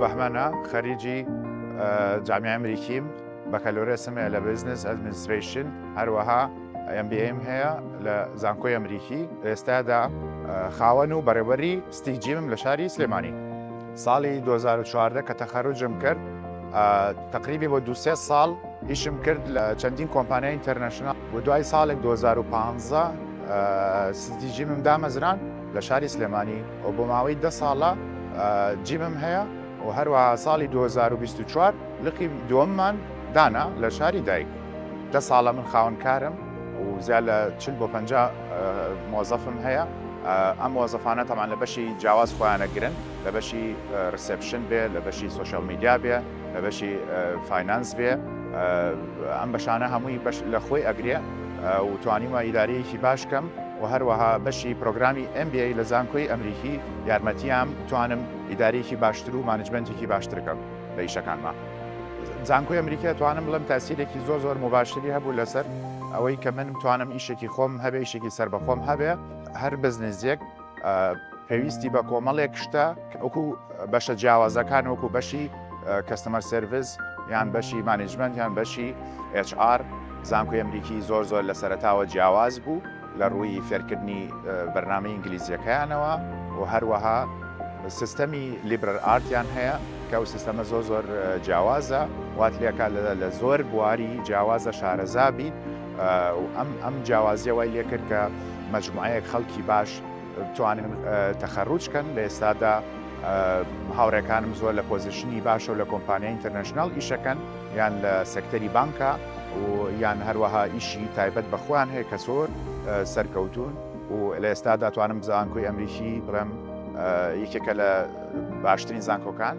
بەهمەنە خەریجی جامیای ئەمریکیم بەکەلۆرەسم هەیە لە بزنس ئەدمینستریشن هەروەها MBAم هەیە لە زانکۆی ئەمریکی ئێستادا خاوەن و بەڕێوەری ستیجیمم لە شاری سلێمانی ساڵی 2014 کە تەخەرروجم کرد تقریبی بۆ 2-3 ساڵ ئیشم کرد لە چەندین کۆمپانیای ئینتەرنەشنال بۆ دوای ساڵێک 2015 ستیجیمم دامەزران لە شاری سلێمانی و بۆ ماوەی 10 ساڵە جیمم هەیە و هەروەها ساڵی 2024 لقی دووەممان دانا لە شاری دایک 10 ساڵە من خاوەنکارم و زیاد لە 40 بۆ 50 مۆزەفم هەیە ئەم مۆزەفانە تەمان لە بەشی جیاواز خۆیانە گرن لە بەشی ڕسپشن بێ لە بەشی سوشال میدیا بێ لە بەشی فاینانس بێ ئەم بەشانە هەمووی لە خۆی ئەگرێ و توانیمە ئیداریەکی باشکەم و هەروەها بەشی پرۆگرامی MBA لە زانکۆی ئەمریکی یارمەتیام توانم ئیدارێکی باشتر و مانجمنتێکی باشترکەم لە ئیشەکانمان. زانکۆی ئەمریکا توانم بڵم تاسیرێکی زۆر مباشری هەبوو لەسەر ئەوەی کە من توانم ئیشێکی خۆم هەبێ ئیشێکی سربەخۆم هەبێ هەر بزنسێک پێویستی بە کۆمەڵێک شتە وەکو بەشە جیاوازەکان وەکو بەشی کەستەمەر سرویس یان بەشی مانیجمنت یان بەشی HR زانکۆی ئەمریکی زۆر لە سەرەتاوە جیاواز بوو لە ڕووی فێرکردنی بەرنامەی ئینگلیزیەکەیانەوە و هەروەها سیستەمی لیبرەل ئارتیان هەیە کە ئەو سیستەمە زۆر جیاوازە وات لێکا لە زۆر بواری جیاوازە شارەزابی و ئەم جیاوازیەوەی لێ کرد کە مەجموعەیەک خەڵکی باش توانن تەخەڕوجکەن لە ئێستادا هاوڕێکانم زۆر لە پۆزیشنی باشە و لە کۆمپانیای ئینتەرنەشنال ئیشەکەن یان لە سەکتەری بانکە و یان هەروەها ئیشی تایبەت بەخۆیان هەیە کە زۆر سەرکەوتون و لە ئێستادا توانم زانکۆی ئەمریکی بڵێم یەکێکە لە باشترین زانکۆکان